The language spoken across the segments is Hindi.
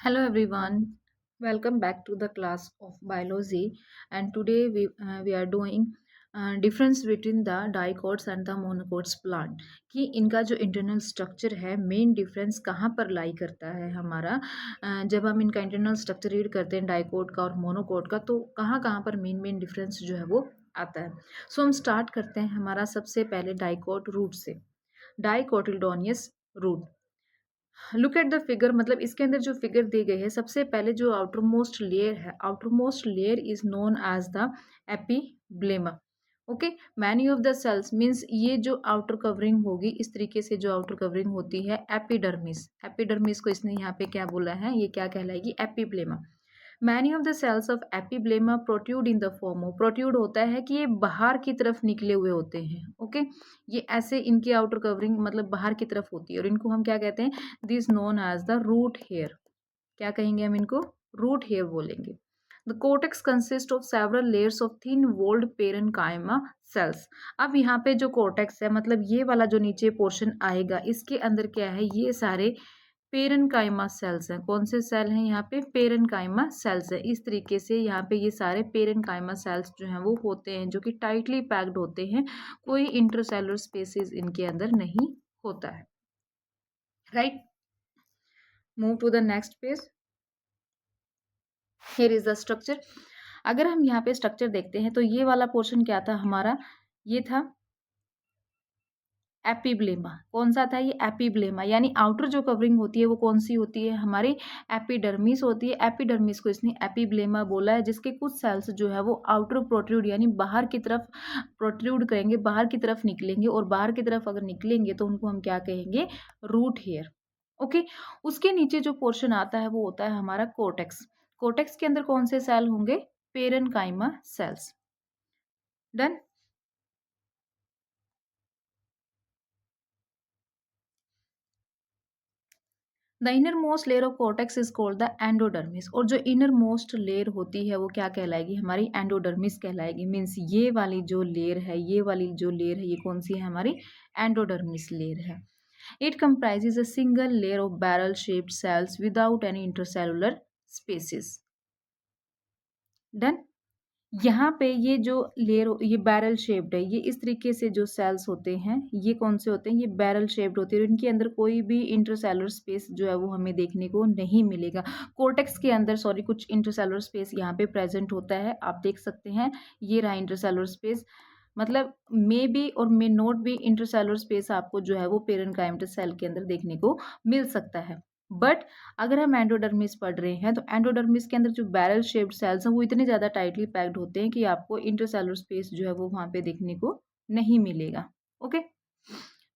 Hello everyone, welcome back to the class of biology. And today we are doing difference between the dicots and the monocots plant कि इनका जो इंटरनल स्ट्रक्चर है मेन डिफरेंस कहाँ पर लाई करता है हमारा। जब हम इनका इंटरनल स्ट्रक्चर रीड करते हैं डाइकोट का और मोनोकोट का तो कहाँ कहाँ पर मेन मेन डिफरेंस जो है वो आता है। सो हम स्टार्ट करते हैं हमारा सबसे पहले डाइकोट रूट से। Dicotyledonous root, look at the figure, मतलब इसके अंदर जो फिगर दी गई है सबसे पहले जो आउटर मोस्ट लेयर है, outer most layer is known as the epiblema. Okay, many of the cells means ये जो आउटर कवरिंग होगी इस तरीके से जो आउटर कवरिंग होती है एपिडर्मिस, एपिडर्मिस को इसने यहाँ पे क्या बोला है, ये क्या कहलाएगी, epiblema. Many of the cells of epiblema protrude in the form of, protrude होता है कि ये बाहर की तरफ निकले हुए होते हैं। ओके, ये ऐसे इनकी आउटर कवरिंग मतलब बाहर की तरफ होती है और इनको हम क्या कहते हैं, this known as the root hair. क्या कहेंगे हम इनको, रूट हेयर बोलेंगे। The cortex consist of several layers of thin walled parenchyma cells. अब यहाँ पे जो कोटेक्स है मतलब ये वाला जो नीचे पोर्शन आएगा इसके अंदर क्या है, ये सारे पेरेन्काइमा सेल्स हैं। कौन से सेल हैं यहाँ पे, पेरेन्काइमा सेल्स है। इस तरीके से यहाँ पे ये सारे पेरेन्काइमा सेल्स जो हैं वो होते हैं जो कि टाइटली पैक्ड होते हैं, कोई इंटरसेलुलर स्पेसेस इनके अंदर नहीं होता है। Right, move to the next page. Here is the structure. अगर हम यहाँ पे स्ट्रक्चर देखते हैं तो ये वाला पोर्शन क्या था हमारा, ये था एपीब्लेमा। कौन सा था ये, एपीब्लेमा, यानी आउटर जो कवरिंग होती है वो कौन सी होती है हमारी, एपिडर्मिस होती है। एपिडर्मिस को इसने एपीब्लेमा बोला है, जिसके कुछ सेल्स जो है वो आउटर प्रोट्रूड यानी बाहर की तरफ प्रोट्रूड करेंगे, बाहर की तरफ निकलेंगे, और बाहर की तरफ अगर निकलेंगे तो उनको हम क्या कहेंगे, रूट हेयर। ओके, उसके नीचे जो पोर्शन आता है वो होता है हमारा कोटेक्स। कोटेक्स के अंदर कौन से सेल होंगे, parenchyma cells. Done. The inner most layer of cortex is called the endodermis, और जो इनर मोस्ट लेयर होती है वो क्या कहलाएगी, हमारी एंडोडर्मिस कहलाएगी। मीन्स ये वाली जो लेयर है, ये वाली जो लेयर है ये कौन सी है, हमारी एंडोडर्मिस लेयर है। It comprises a single layer of barrel shaped cells without any intercellular spaces. Done. यहाँ पे ये जो लेयर, ये बैरल शेप्ड है, ये इस तरीके से जो सेल्स होते हैं ये कौन से होते हैं, ये बैरल शेप्ड होते हैं और इनके अंदर कोई भी इंटरसेलुलर स्पेस जो है वो हमें देखने को नहीं मिलेगा। कोर्टेक्स के अंदर सॉरी कुछ इंटरसेलुलर स्पेस यहाँ पे प्रेजेंट होता है, आप देख सकते हैं, ये रहा इंटरसेलुलर स्पेस। मतलब मे बी और may not be intercellular space आपको जो है वो पेरेन्काइमल सेल के अंदर देखने को मिल सकता है। बट अगर हम एंडोडर्मिस पढ़ रहे हैं तो एंडोडर्मिस के अंदर जो बैरल शेप्ड सेल्स हैं वो इतने ज़्यादा टाइटली पैक्ड होते हैं कि आपको इंटरसेलुलर स्पेस जो है वो वहाँ पे देखने को नहीं मिलेगा। Okay,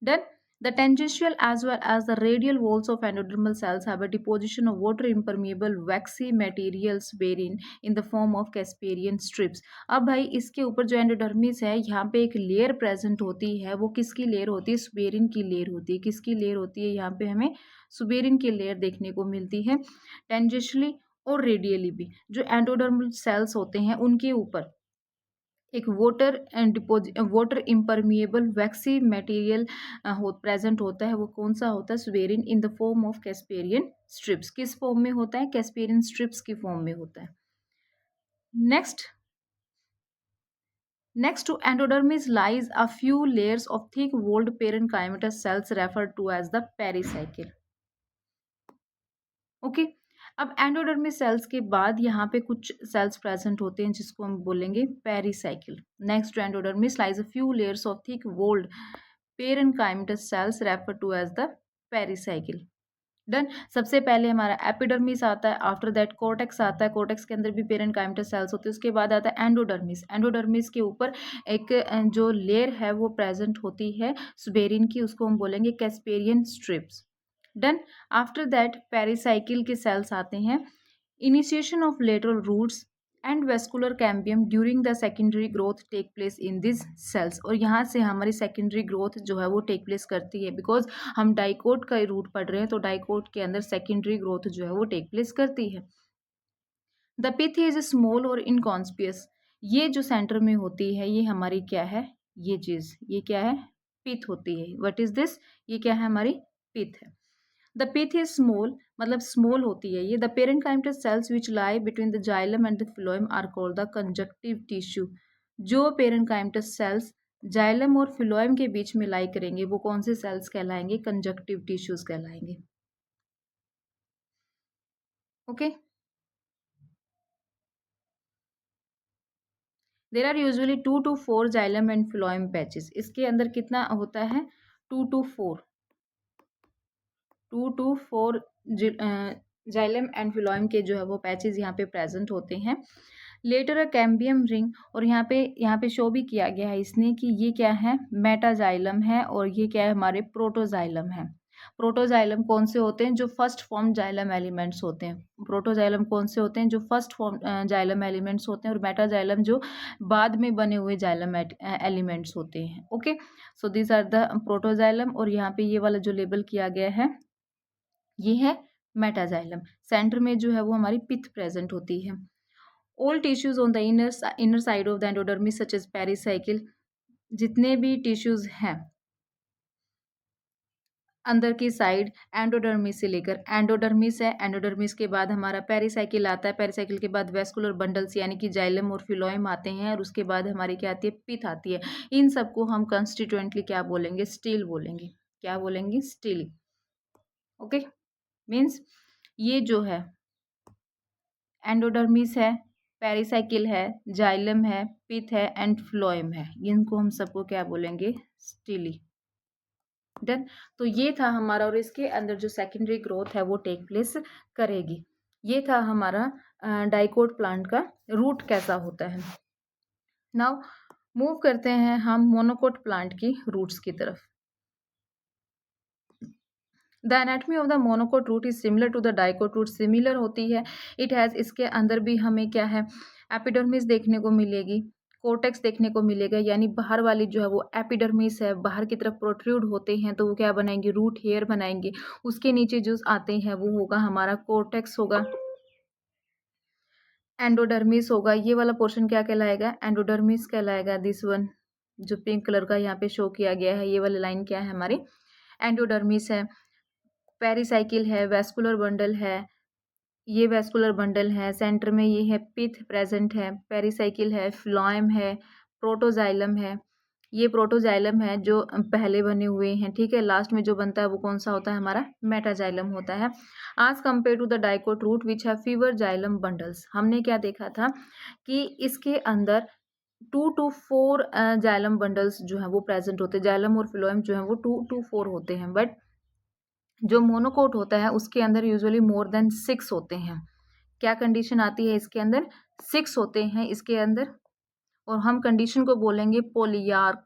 done. The tangential as well as the radial walls of endodermal cells have a deposition of water impermeable waxy materials wherein in the form of Casparian strips। अब भाई इसके ऊपर जो एंडोडर्मिस है यहाँ पे एक लेयर प्रेजेंट होती है, वो किसकी लेयर होती है, सुबेरिन की लेयर होती है। किसकी लेयर होती है, यहाँ पे हमें सुबेरिन की लेयर देखने को मिलती है। टेंजेंशियली और रेडियली भी जो एंडोडर्मल सेल्स होते हैं उनके ऊपर एक वाटर इम्परमिएबल वैक्सी मटेरियल प्रेजेंट होता है। वो कौन सा होता है, suberin, in the form of Casparian strips. किस फॉर्म में होता है, कैस्पेरियन स्ट्रिप्स की फॉर्म में होता है। Next to endodermis lies a few layers of thick walled parenchymal cells referred to as the pericycle. Okay, अब एंडोडर्मिस सेल्स के बाद यहाँ पे कुछ सेल्स प्रेजेंट होते हैं जिसको हम बोलेंगे pericycle. Next to endodermis lies a few layers of thick walled parenchymal cells refer to as the pericycle. Done. सबसे पहले हमारा एपिडर्मिस आता है, आफ्टर दैट कोर्टेक्स आता है, कोर्टेक्स के अंदर भी पेरेन्काइमल सेल्स होते हैं, उसके बाद आता है एंडोडर्मिस। एंडोडर्मिस के ऊपर एक जो लेयर है वो प्रेजेंट होती है सुबेरिन की, उसको हम बोलेंगे Casparian strips. Done. After that pericycle के सेल्स आते हैं। Initiation of lateral roots and vascular cambium during the secondary growth take place in this cells, और यहाँ से हमारी सेकेंडरी ग्रोथ जो है वो टेक प्लेस करती है, बिकॉज हम डाइकोट का रूट पढ़ रहे हैं तो डाइकोट के अंदर सेकेंडरी ग्रोथ जो है वो टेक प्लेस करती है। द पिथ इज स्मॉल और इनकॉन्स्पियस, ये जो सेंटर में होती है ये हमारी क्या है, ये चीज, ये क्या है, पिथ होती है। व्हाट इज दिस, ये क्या है, हमारी पिथ है। द पिथ इज स्मॉल, मतलब स्मॉल होती है ये। The parenchymatous cells which lie between the xylem and the phloem are called the conjunctive tissue. जो पेरेन्काइमटस सेल्स जाइलम और फ्लोएम के बीच में लाई करेंगे वो कौन से सेल्स कहलाएंगे? कंजक्टिव टिश्यूज कहलाएंगे। Okay, there are usually 2 to 4 xylem and phloem patches. इसके अंदर कितना होता है? 2 to 4, 2 to 4 जाइलम एंड फिलोइम के जो है वो पैचेस यहाँ पे प्रेजेंट होते हैं। लेटर अ कैम्बियम रिंग, और यहाँ पे शो भी किया गया है इसने कि ये क्या है? मेटाजाइलम है, और ये क्या है? हमारे प्रोटोजाइलम है। प्रोटोजाइलम कौन से होते हैं? जो फर्स्ट फॉर्म जाइलम एलिमेंट्स होते हैं। प्रोटोजाइलम कौन से होते हैं? जो फर्स्ट फॉर्म जाइलम एलिमेंट्स होते हैं, और मेटाजाइलम जो बाद में बने हुए जाइलम एलिमेंट्स होते हैं। Okay, so this are the protoxylem, और यहाँ पे ये वाला जो लेबल किया गया है ये है मेटाजाइलम। सेंटर में जो है वो हमारी पिथ प्रेजेंट होती है। All tissues on the inner side of the endodermis such as pericycle, जितने भी टिश्यूज हैं अंदर की साइड एंडोडर्मिस से लेकर, एंडोडर्मिस है, एंडोडर्मिस के बाद हमारा पेरिसाइकिल आता है, पेरिसाइकिल के बाद वेस्कुलर बंडल्स यानी कि जाइलम और फिलोइम आते हैं, और उसके बाद हमारी क्या आती है? पिथ आती है। इन सबको हम कंस्टिट्यूएंटली क्या बोलेंगे? स्टील बोलेंगे। क्या बोलेंगे? स्टील। ओके, मीन्स ये जो है एंडोडर्मिस है, पेरिसाइकिल है, जाइलम है, पिथ है एंड फ्लोएम है, इनको हम सबको क्या बोलेंगे? स्टीली। डन। तो ये था हमारा, और इसके अंदर जो सेकेंडरी ग्रोथ है वो टेक प्लेस करेगी। ये था हमारा डाइकोट प्लांट का रूट कैसा होता है। नाउ मूव करते हैं हम मोनोकोट प्लांट की रूट्स की तरफ। The anatomy of the monocot root is similar to the dicot root, similar होती है। इट हैज़, इसके अंदर भी हमें क्या है? एपिडर्मिस देखने को मिलेगी, कोर्टेक्स देखने को मिलेगा, यानी बाहर वाली जो है वो एपिडर्मिस है, बाहर की तरफ प्रोट्रूड होते हैं तो वो क्या बनाएंगे? रूट हेयर बनाएंगे। उसके नीचे जो आते हैं वो होगा हमारा कोर्टेक्स होगा, एंडोडर्मिस होगा। ये वाला पोर्शन क्या कहलाएगा? एंडोडर्मिस कहलाएगा। दिस वन जो पिंक कलर का यहाँ पे शो किया गया है, ये वाली लाइन क्या है? हमारी एंडोडर्मिस है। पेरिसाइकिल है, वेस्कुलर बंडल है, ये वेस्कुलर बंडल है, सेंटर में ये है पिथ प्रेजेंट है, पेरिसाइकिल है, फ्लोएम है, प्रोटोजाइलम है, ये प्रोटोजाइलम है जो पहले बने हुए हैं, ठीक है। लास्ट में जो बनता है वो कौन सा होता है? हमारा मेटाजाइलम होता है। आज compare to the dicot root which have fewer xylem bundles, हमने क्या देखा था कि इसके अंदर 2 to 4 जाइलम बंडल्स जो है वो प्रेजेंट होते हैं। जाइलम और फ्लोएम जो है वो 2 to 4 होते हैं, बट जो मोनोकोट होता है उसके अंदर यूजुअली मोर देन 6 होते हैं। क्या कंडीशन आती है इसके अंदर? 6 होते हैं इसके अंदर, और हम कंडीशन को बोलेंगे polyarch.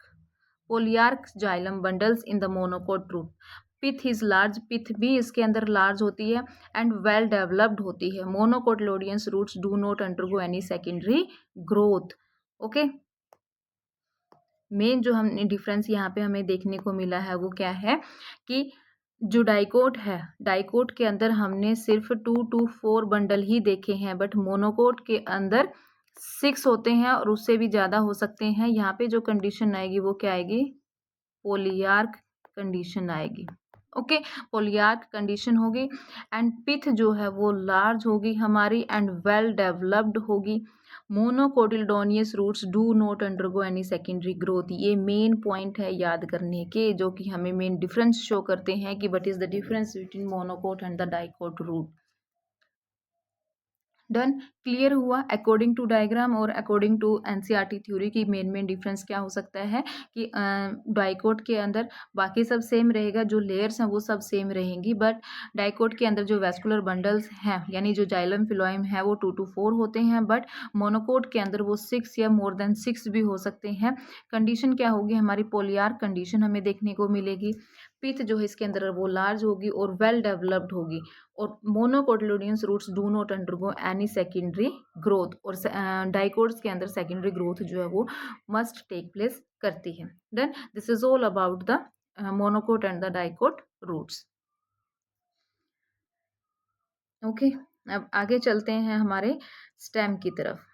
Polyarch xylem bundles in the monocot root. Pith is large, pith भी इसके अंदर लार्ज होती है एंड वेल डेवलप्ड होती है। Monocotyledonous roots do not undergo any secondary growth. Okay, main जो हमने डिफरेंस यहाँ पे हमें देखने को मिला है वो क्या है कि जो डाइकोट है, डाइकोट के अंदर हमने सिर्फ 2 to 4 बंडल ही देखे हैं, बट मोनोकोट के अंदर 6 होते हैं और उससे भी ज़्यादा हो सकते हैं। यहाँ पे जो कंडीशन आएगी वो क्या आएगी? पोलियार्क कंडीशन आएगी। ओके, पोलियार्क कंडीशन होगी एंड पिथ जो है वो लार्ज होगी हमारी एंड वेल डेवलप्ड होगी। Monocotyledonous roots do not undergo any secondary growth. ये मेन पॉइंट है याद करने के, जो कि हमें मेन डिफरेंस शो करते हैं कि what is the difference between monocot and the dicot root. Done, clear हुआ अकॉर्डिंग टू डायग्राम और अकॉर्डिंग टू एनसीईआरटी थ्योरी की मेन डिफरेंस क्या हो सकता है कि डाइकोट के अंदर बाकी सब सेम रहेगा, जो लेयर्स हैं वो सब सेम रहेंगी, बट डाइकोट के अंदर जो वेस्कुलर बंडल्स हैं यानी जो जाइलम फिलोइम है वो 2 to 4 होते हैं, बट मोनोकोट के अंदर वो 6 या मोर देन 6 भी हो सकते हैं। कंडीशन क्या होगी? हमारी पोलियार कंडीशन हमें देखने को मिलेगी। पिथ जो है इसके अंदर वो लार्ज होगी और वेल डेवलप्ड होगी, और monocotyledonous roots do not undergo any secondary growth, और डाइकोट्स के अंदर सेकेंडरी ग्रोथ जो है वो मस्ट टेक प्लेस करती है। Then this is all about the monocot and the dicot roots. Okay, अब आगे चलते हैं हमारे स्टेम की तरफ।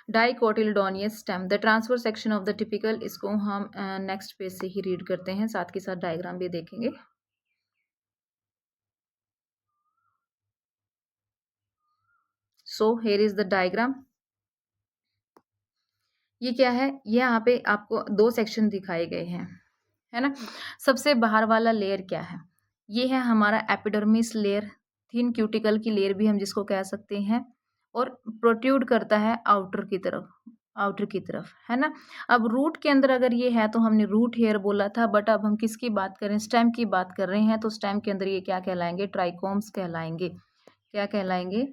Dicotyledonous stem the transfer section of the typical, इसको हम नेक्स्ट पेज से ही रीड करते हैं, साथ के साथ डायग्राम भी देखेंगे। So here is the diagram. ये क्या है, ये यहाँ पे आपको दो सेक्शन दिखाए गए हैं, है ना। सबसे बाहर वाला लेयर क्या है, ये है हमारा एपिडर्मिस लेयर, थिन क्यूटिकल की लेयर भी हम जिसको कह सकते हैं, और प्रोट्रूड करता है आउटर की तरफ, आउटर की तरफ, है ना। अब रूट के अंदर अगर ये है तो हमने रूट हेयर बोला था, बट अब हम किसकी बात करें, स्टेम की बात कर रहे हैं, तो स्टेम के अंदर ये क्या कहलाएंगे, ट्राइकोम्स कहलाएंगे। क्या कहलाएंगे,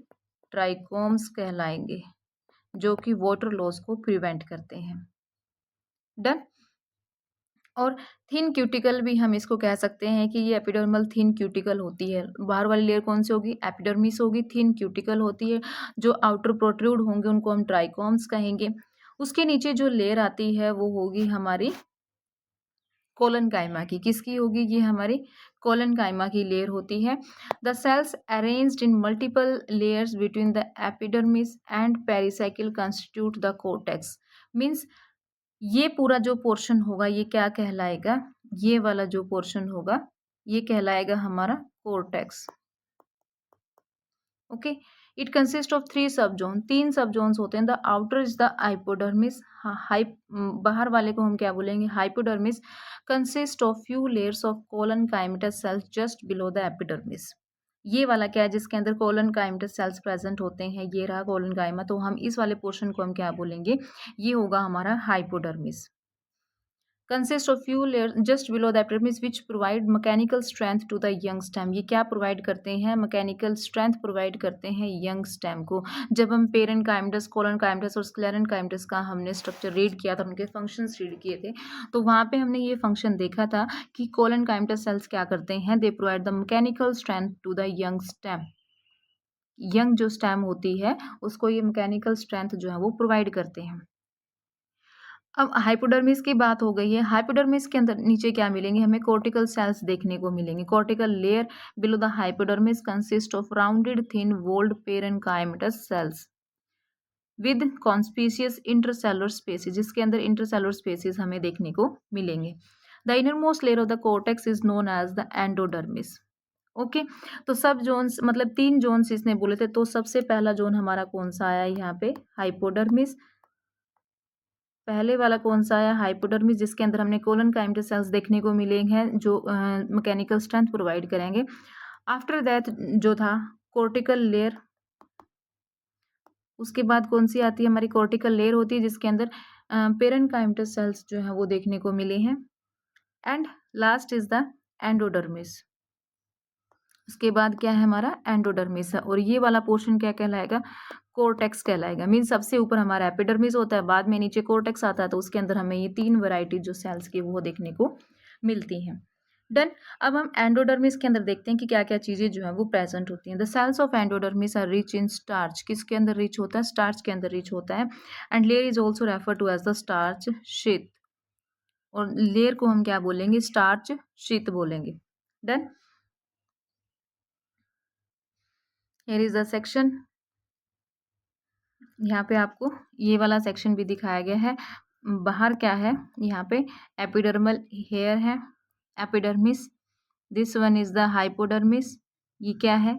ट्राइकोम्स कहलाएंगे, जो कि वाटर लॉस को प्रिवेंट करते हैं। डन। और थिन क्यूटिकल भी हम इसको कह सकते हैं कि ये एपिडर्मल थिन क्यूटिकल होती है। बाहर वाली लेयर कौन सी होगी, एपिडर्मिस होगी, थिन क्यूटिकल होती है। जो आउटर प्रोट्रूड होंगे उनको हम ट्राइकोम्स कहेंगे। उसके नीचे जो लेयर आती है वो होगी हमारी कोलन काइमा की। किसकी होगी, ये हमारी कोलन काइमा की लेयर होती है। The cells arranged in multiple layers between the epidermis and pericycle constitute the cortex. Means ये पूरा जो पोर्शन होगा ये क्या कहलाएगा, ये वाला जो पोर्शन होगा ये कहलाएगा हमारा cortex. Okay. It consist of 3 sub zone, 3 sub zones होते हैं। The outer is the hypodermis, बाहर वाले को हम क्या बोलेंगे, hypodermis, consist of few layers of collenchymatous cells just below the epidermis. ये वाला क्या है, जिसके अंदर कोलन काइमेटस सेल्स प्रेजेंट होते हैं, ये रहा कोलन काइमा, तो हम इस वाले पोर्शन को हम क्या बोलेंगे, ये होगा हमारा hypodermis. Consist of few layer just below the epidermis which provide mechanical strength to the young stem. ये क्या प्रोवाइड करते हैं, मैकेनिकल स्ट्रेंथ प्रोवाइड करते हैं यंग स्टेम को। जब हम पेरेंट काइमेटस, कोलन काइमेटस और स्क्लेरन काइमेटस का हमने स्ट्रक्चर रीड किया था, उनके फंक्शंस रीड किए थे, तो वहाँ पे हमने ये फंक्शन देखा था कि कोलन काइमेटस सेल्स क्या करते हैं, they provide the mechanical strength to the young stem. Young जो स्टेम होती है उसको ये मैकेनिकल स्ट्रेंथ जो है वो प्रोवाइड करते हैं। अब हाइपोडर्मिस की बात हो गई है। हाइपोडर्मिस के अंदर नीचे क्या मिलेंगे, हमें कॉर्टिकल सेल्स देखने को मिलेंगे। Cortical layer below the hypodermis consist of rounded thin walled parenchymatous cells with conspicuous intercellular spaces, जिसके अंदर इंटरसेलुलर स्पेसिस हमें देखने को मिलेंगे। The inner most layer of the cortex is known as the endodermis. Okay. तो सब जोन्स मतलब 3 जोन्स इसने बोले थे, तो सबसे पहला जोन हमारा कौन सा आया यहाँ पे, हाइपोडर्मिस। पहले वाला कौन सा आया, हाइपोडर्मिस, जिसके अंदर हमने कोलन काइमेटस सेल्स देखने को मिले हैं जो मैकेनिकल स्ट्रेंथ प्रोवाइड करेंगे। आफ्टर दैट जो था कॉर्टिकल लेयर, उसके बाद कौन सी आती है, हमारी कॉर्टिकल लेयर होती है जिसके अंदर पेरेन्काइमेटस सेल्स जो है वो देखने को मिले हैं। And last is the endodermis. उसके बाद क्या है हमारा एंडोडर्मिस है, और ये वाला पोर्शन क्या कहलाएगा, कोर्टेक्स कहलाएगा। मीन सबसे ऊपर हमारा एपिडर्मिस होता है, बाद में नीचे कोर्टेक्स आता है, तो उसके अंदर हमें ये 3 वैरायटी जो सेल्स की वो देखने को मिलती हैं। डन। अब हम एंडोडर्मिस के अंदर देखते हैं कि क्या क्या चीज़ें जो है वो प्रेजेंट होती हैं। The cells of endodermis are rich in starch. किसके अंदर रिच होता है, स्टार्च के अंदर रिच होता है। And layer is also refer to as the starch sheath, और लेयर को हम क्या बोलेंगे, स्टार्च शीथ बोलेंगे। Done. Here is the section, यहाँ पे आपको ये वाला सेक्शन भी दिखाया गया है। बाहर क्या है, यहाँ पे एपिडर्मल हेयर है, epidermis. This one is the hypodermis, ये क्या है,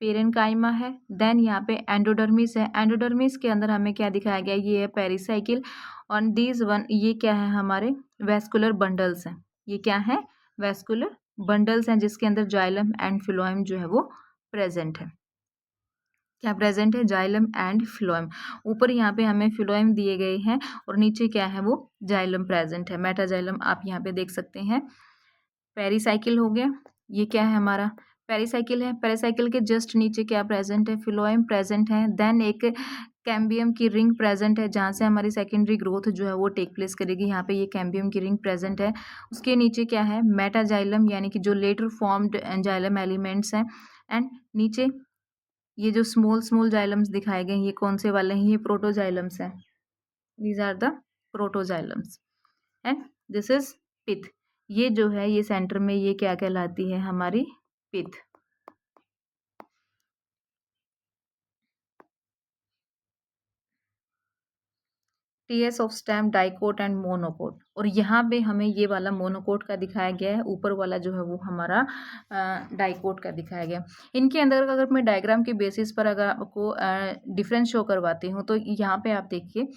पेरेन्काइमा है। देन यहाँ पे एंडोडर्मिस है, एंडोडर्मिस के अंदर हमें क्या दिखाया गया, ये है पेरिसाइकिल। और दिस वन, ये क्या है, हमारे वेस्कुलर बंडल्स हैं। ये क्या है, वेस्कुलर बंडल्स हैं, जिसके अंदर जाइलम एंड फिलोएम जो है वो प्रेजेंट है। क्या प्रेजेंट है, जाइलम एंड फिलोएम। ऊपर यहाँ पे हमें फिलोएम दिए गए हैं और नीचे क्या है, वो जाइलम प्रेजेंट है। मेटाजाइलम आप यहाँ पे देख सकते हैं। पेरिसाइकिल हो गया, ये क्या है हमारा, पेरिसाइकिल है। पेरिसाइकिल के जस्ट नीचे क्या प्रेजेंट है, फिलोएम प्रेजेंट है। देन एक कैम्बियम की रिंग प्रेजेंट है, जहाँ से हमारी सेकेंडरी ग्रोथ जो है वो टेक प्लेस करेगी। यहाँ पे ये कैम्बियम की रिंग प्रेजेंट है। उसके नीचे क्या है, मेटाजाइलम, यानी कि जो लेटर फॉर्म्ड जाइलम एलिमेंट्स हैं। एंड नीचे ये जो स्मॉल स्मॉल जाइलम्स दिखाए गए हैं, ये कौन से वाले हैं, ये प्रोटोजाइलम्स हैं। These are the protoxylems. And this is pith. ये जो है, ये सेंटर में ये क्या कहलाती है, हमारी पिथ। TS of stem, dicot and monocot. और यहाँ पे हमें ये वाला मोनोकोट का दिखाया गया है, ऊपर वाला जो है वो हमारा डाइकोट का दिखाया गया है। इनके अंदर अगर मैं डायग्राम के बेसिस पर अगर आपको डिफरेंस शो करवाती हूँ तो यहाँ पे आप देखिए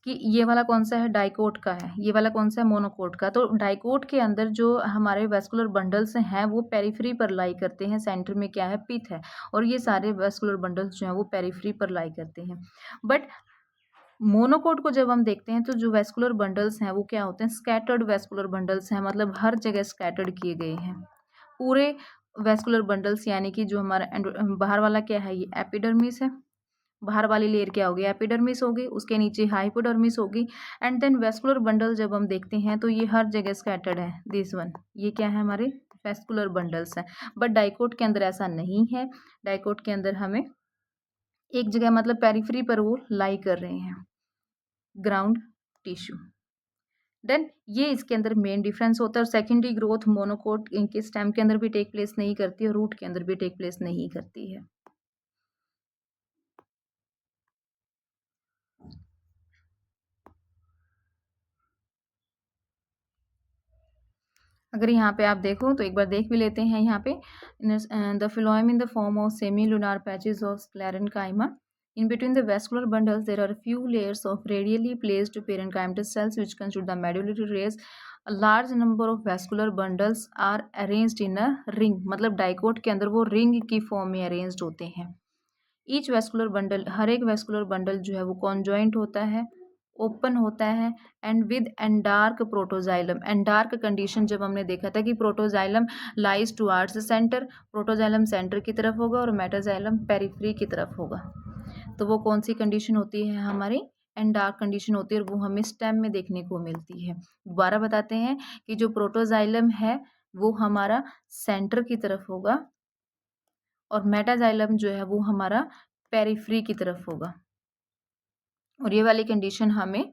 कि ये वाला कौन सा है, डाइकोट का है, ये वाला कौन सा है, मोनोकोट का। तो डाइकोट के अंदर जो हमारे वेस्कुलर बंडल्स हैं वो पेरिफेरी पर लाई करते हैं, सेंटर में क्या है, पिथ है, और ये सारे वेस्कुलर बंडल्स जो हैं वो पेरिफेरी पर लाई करते हैं। बट मोनोकोट को जब हम देखते हैं तो जो वेस्कुलर बंडल्स हैं वो क्या होते हैं, स्कैटर्ड वेस्कुलर बंडल्स हैं, मतलब हर जगह स्कैटर्ड किए गए हैं पूरे वेस्कुलर बंडल्स। यानी कि जो हमारा बाहर वाला क्या है, ये एपिडर्मिस है, बाहर वाली लेयर क्या होगी, एपिडर्मिस होगी, उसके नीचे हाइपोडर्मिस होगी, एंड देन वेस्कुलर बंडल जब हम देखते हैं तो ये हर जगह स्कैटर्ड है, दिस वन, ये क्या है, हमारे वेस्कुलर बंडल्स हैं। बट डाइकोट के अंदर ऐसा नहीं है, डाइकोट के अंदर हमें एक जगह मतलब पेरिफेरी पर वो लाई कर रहे हैं, ग्राउंड टिश्यू। देन ये इसके अंदर मेन डिफरेंस होता है। और सेकेंडरी ग्रोथ मोनोकोट इनके स्टेम के अंदर भी टेक प्लेस नहीं करती और रूट के अंदर भी टेक प्लेस नहीं करती है। अगर यहाँ पे आप देखो तो एक बार देख भी लेते हैं। यहाँ पे the phloem in the form of semi-lunar patches of sclerenchyma. In between the vascular bundles, there are a few layers of radially placed parenchymatous cells which constitute the medullary rays. A large number of vascular bundles are arranged in a ring. मतलब डाइकोट के अंदर वो रिंग की फॉर्म में अरेंज्ड होते हैं। ईच वेस्कुलर बंडल, हर एक वेस्कुलर बंडल जो है वो कॉन्जॉइंट होता है, ओपन होता है, एंड विद एंडार्क प्रोटोजाइलम। एंडार्क कंडीशन जब हमने देखा था कि protoxylem lies towards the centre, protoxylem centre की तरफ होगा और मेटाजाइलम पेरिफेरी की तरफ होगा। तो वो कौन सी कंडीशन होती है, हमारी एंडार्क कंडीशन होती है, और वो हमें स्टेम में देखने को मिलती है। दोबारा बताते हैं कि जो प्रोटोजाइलम है वो हमारा सेंटर की तरफ होगा और मेटाजाइलम जो है वो हमारा पेरिफेरी की तरफ होगा, और ये वाली कंडीशन हमें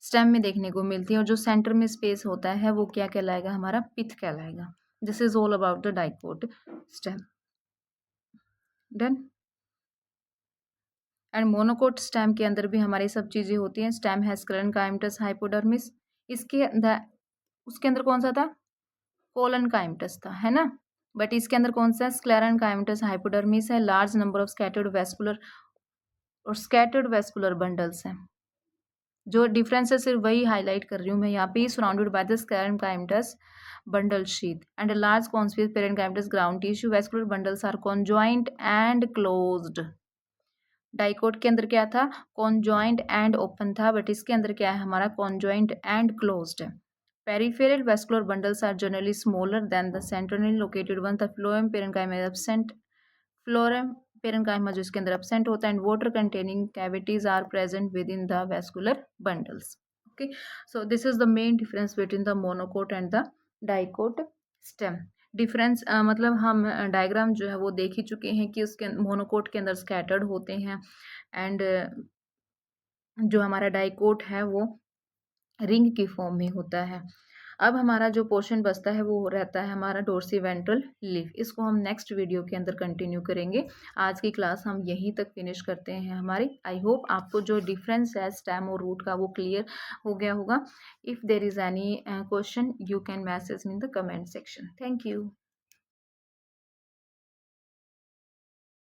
स्टेम में देखने को मिलती है। और जो सेंटर में स्पेस होता है वो क्या कहलाएगा, हमारा पिथ कहलाएगा। This is all about the dicot stem. Done. And monocot stem के अंदर भी हमारी सब चीजें होती हैं। स्टेम है स्क्लेरेंकाइमटस हाइपोडर्मिस, इसके अंदर उसके अंदर कौन सा था, कोलनकाइमटस था, है ना। बट इसके अंदर कौन सा, स्क्लेरेंकाइमटस हाइपोडर्मिस है। Large number of scattered vascular bundles हैं। जो डिफरेंस है सिर्फ वही हाईलाइट कर रही हूँ मैं यहाँ पे, surrounded by the sclerenchymatous bundle sheath and a large conspicuous parenchymatous ground tissue. Vascular bundles are conjoint and closed. Dicot के अंदर क्या था, कॉन्जॉइंट एंड ओपन था, बट इसके अंदर क्या है, हमारा कॉन्जॉइंट एंड क्लोज्ड है। Peripheral vascular bundles are generally smaller than the centrally located one. The phloem parenchyma absent, phloem parenchyma जो इसके अंदर एब्सेंट होता है, and water containing cavities are present with in the vascular bundles. Okay, so this is the main difference between the monocot and the dicot stem. Difference मतलब हम डायग्राम जो है वो देख ही चुके हैं कि उसके मोनोकोट के अंदर स्कैटर्ड होते हैं, एंड जो हमारा डाइकोट है वो रिंग की फॉर्म में होता है। अब हमारा जो पोर्शन बचता है वो रहता है हमारा डोर्सी वेंट्रल लीफ। इसको हम नेक्स्ट वीडियो के अंदर कंटिन्यू करेंगे। आज की क्लास हम यहीं तक फिनिश करते हैं हमारी। आई होप आपको जो डिफरेंस है स्टेम और रूट का वो क्लियर हो गया होगा। If there is any question you can message me in the comment section. Thank you.